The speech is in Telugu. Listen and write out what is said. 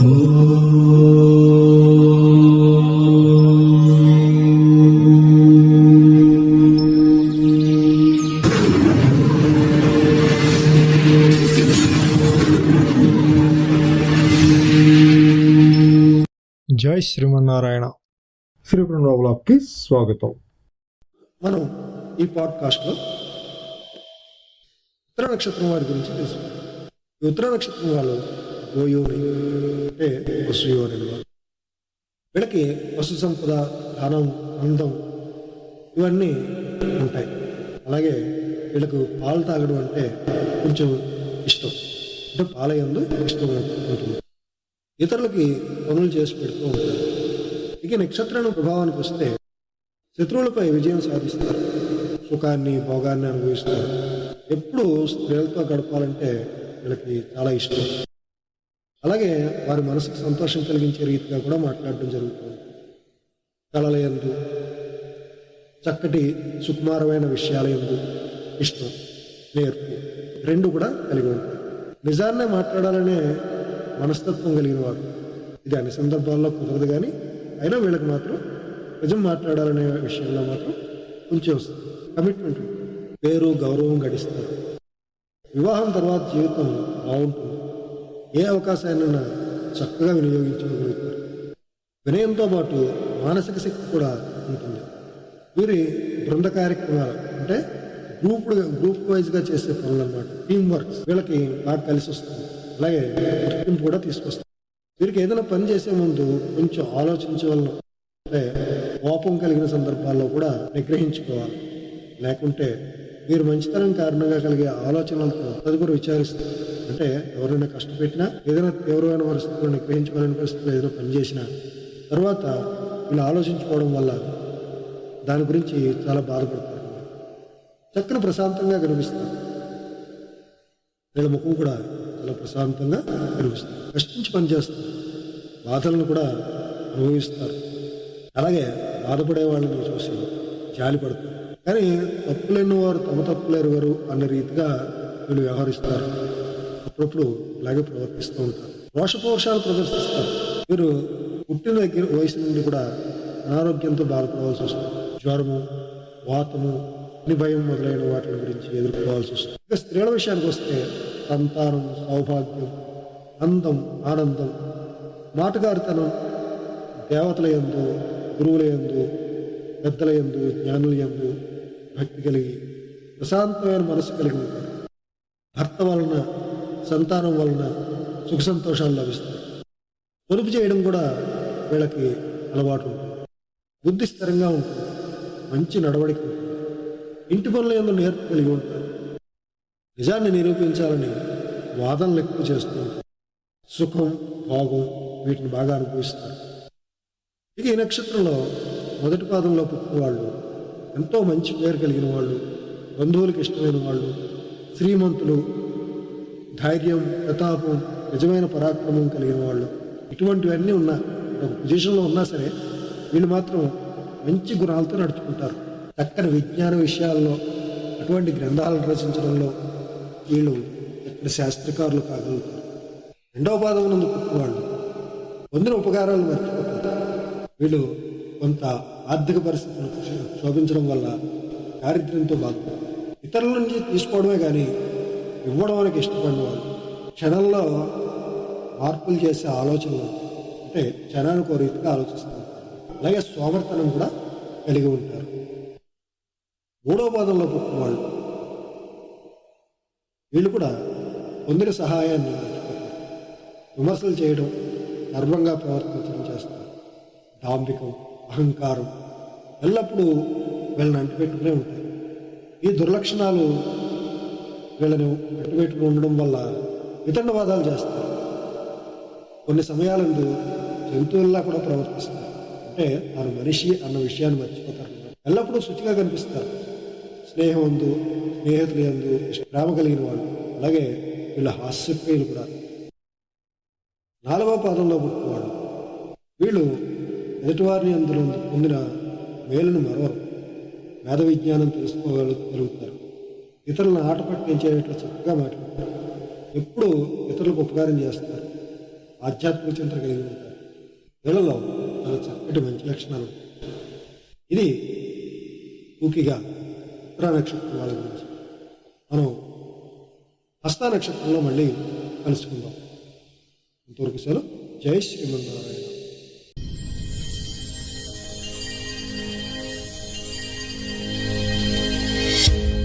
జై శ్రీమన్నారాయణ. శ్రీ బ్రహ్మకి స్వాగతం. మనం ఈ పాడ్కాస్ట్లో ఉత్తర నక్షత్రం వారి గురించి తెలుసుకుంటాం. ఈ ఉత్తర నక్షత్రం వాళ్ళు గోయోని అంటే వసుయోని వారు. వీళ్ళకి పశు సంపద, ధనం, అందం ఇవన్నీ ఉంటాయి. అలాగే వీళ్ళకు పాలు తాగడం అంటే కొంచెం ఇష్టం, అంటే పాలయందు ఇష్టం ఉంటుంది. ఇతరులకి పనులు చేసి పెడుతూ ఉంటారు. ఇక నక్షత్రం ప్రభావానికి వస్తే శత్రువులపై విజయం సాధిస్తారు, సుఖాన్ని భోగాన్ని అనుభవిస్తారు. ఎప్పుడు స్త్రీలతో గడపాలంటే వీళ్ళకి చాలా ఇష్టం. అలాగే వారి మనసుకు సంతోషం కలిగించే రీతిగా కూడా మాట్లాడడం జరుగుతుంది. కళల యందు, చక్కటి సుకుమారమైన విషయాల యందు ఇష్టం, నేర్పు రెండు కూడా కలిగి ఉంటారు. నిజాన్నే మాట్లాడాలనే మనస్తత్వం కలిగిన వాడు. ఇది అన్ని సందర్భాల్లో కుదరదు, కానీ అయినా వీళ్ళకి మాత్రం నిజం మాట్లాడాలనే విషయంలో మాత్రం కొంచెం కమిట్మెంట్, పేరు గౌరవం గడిస్తారు. వివాహం తర్వాత జీవితం బాగుంటుంది. ఏ అవకాశాన్ని చక్కగా వినియోగించుకోగలుగుతారు. వినయంతో పాటు మానసిక శక్తి కూడా ఉంటుంది. వీరి బృంద కార్యక్రమాలు అంటే గ్రూప్ వైజ్గా చేసే పనులు అన్నమాట, టీం వర్క్స్ వీళ్ళకి బాగా కలిసి వస్తుంది. అలాగే గుర్తింపు కూడా తీసుకొస్తుంది. వీరికి ఏదైనా పని చేసే ముందు కొంచెం ఆలోచించవలను, అంటే కోపం కలిగిన సందర్భాల్లో కూడా నిగ్రహించుకోవాలి. లేకుంటే వీరు మంచితనం కారణంగా కలిగే ఆలోచనలతో తదుపరి విచారిస్తారు. అంటే ఎవరైనా కష్టపెట్టినా, ఏదైనా తీవ్రమైన పరిస్థితుల్లో నిగ్రహించుకోలేని పరిస్థితుల్లో ఏదైనా పని చేసినా తర్వాత వీళ్ళు ఆలోచించుకోవడం వల్ల దాని గురించి చాలా బాధపడతారు. చక్కని ప్రశాంతంగా కనిపిస్తారు. వీళ్ళ ముఖం కూడా చాలా ప్రశాంతంగా కనిపిస్తారు. కష్టించి పనిచేస్తారు, బాధలను కూడా అనుభవిస్తారు. అలాగే బాధపడే వాళ్ళని చూసి జాలి పడతారు. కానీ తప్పులేని వారు తమ తప్పులు ఎరుగరు అన్న రీతిగా వీళ్ళు వ్యవహరిస్తారు. అప్పుడప్పుడు ఇలాగే ప్రవర్తిస్తూ ఉంటారు. రోషపౌరుషాలు ప్రదర్శిస్తారు. వీరు పుట్టిన దగ్గర వయసు నుండి కూడా అనారోగ్యంతో బాధపడవలసి వస్తుంది. జ్వరము, వాతము, భయం మొదలైన వాటి గురించి ఎదుర్కోవాల్సి వస్తుంది. ఇక స్త్రీల విషయానికి వస్తే సంతానం, సౌభాగ్యం, అందం, ఆనందం, మాటగారితనం, దేవతల యందు, గురువుల యందు, పెద్దల యందు, జ్ఞానుల యందు భక్తి కలిగి ప్రశాంతమైన మనసు కలిగి ఉంటారు. భర్త వలన, సంతానం వలన సుఖ సంతోషాలు లభిస్తాయి. పొదుపు చేయడం కూడా వీళ్ళకి అలవాటు ఉంటుంది. బుద్ధి స్థిరంగా ఉంటుంది. మంచి నడవడిక ఉంటుంది. ఇంటి పనుల యందు నేర్పు కలిగి ఉంటారు. నిజాన్ని నిరూపించాలని వాదనలు ఎక్కువ చేస్తూ ఉంటారు. సుఖం, భోగం వీటిని బాగా అనుభవిస్తారు. ఇక ఈ నక్షత్రంలో మొదటి పాదంలో పుట్టిన వాళ్ళు ఎంతో మంచి పేరు కలిగిన వాళ్ళు, బంధువులకు ఇష్టమైన వాళ్ళు, శ్రీమంతులు, ధైర్యం, ప్రతాపం, నిజమైన పరాక్రమం కలిగిన వాళ్ళు, ఇటువంటివన్నీ ఉన్నా ఒక పొజిషన్లో ఉన్నా సరే వీళ్ళు మాత్రం మంచి గుణాలతో నడుచుకుంటారు. చక్కని విజ్ఞాన విషయాల్లో, అటువంటి గ్రంథాలను రచించడంలో వీళ్ళు ఎక్కడ శాస్త్రకారులు కాగలుగుతారు. రెండవ పాదం నందు పుట్టిన వాళ్ళు పొందిన ఉపకారాలు మర్చిపోతారు. వీళ్ళు కొంత ఆర్థిక పరిస్థితులు శోభించడం వల్ల దారిద్ర్యంతో బాధపడతారు. ఇతరుల నుంచి తీసుకోవడమే కానీ ఇవ్వడం అనేది ఇష్టపడిన వాళ్ళు, క్షణంలో మార్పులు చేసే ఆలోచనలు, అంటే క్షణానికి ఒక రీతిగా ఆలోచిస్తారు. అలాగే సోమర్తనం కూడా కలిగి ఉంటారు. మూడవ పాదంలో పుట్టిన వాళ్ళు వీళ్ళు కూడా పొందిన సహాయాన్ని విమర్శలు చేయడం, గర్వంగా ప్రవర్తించడం చేస్తారు. డాంబికం, అహంకారం ఎల్లప్పుడూ వీళ్ళని అంటిపెట్టుకునే ఉంటాయి. ఈ దుర్లక్షణాలు వీళ్ళని అంటిపెట్టుకుని ఉండడం వల్ల వితండవాదాలు చేస్తారు. కొన్ని సమయాలందు జంతువుల్లా కూడా ప్రవర్తిస్తారు. అంటే తాను మనిషి అన్న విషయాన్ని మర్చిపోతారు. ఎల్లప్పుడూ శుచిగా కనిపిస్తారు. స్నేహం అందు, స్నేహితులు యందు ప్రేమ కలిగిన వాళ్ళు. అలాగే వీళ్ళ హాస్యప్రియులు కూడా. నాలుగవ పాదంలో పుట్టినవాడు వీళ్ళు ఎదుటివారిని అందులో పొందిన మేలును మరవరు. వేద విజ్ఞానం తెలుసుకోగలుగుతారు. ఇతరులను ఆట పట్టించేట్లు చక్కగా మాట్లాడతారు. ఎప్పుడు ఇతరులకు ఉపకారం చేస్తారు. ఆధ్యాత్మిక చింతన కలిగి ఉంటారు. వీళ్ళలో చాలా చక్కటి మంచి లక్షణాలు ఉంటాయి. ఇది పూర్తిగా ఉత్తర నక్షత్రం వాళ్ళ గురించి. మనం హస్త నక్షత్రంలో మళ్ళీ కలుసుకుందాం. అంతవరకు సెలవు. జై శ్రీమన్నారాయణ.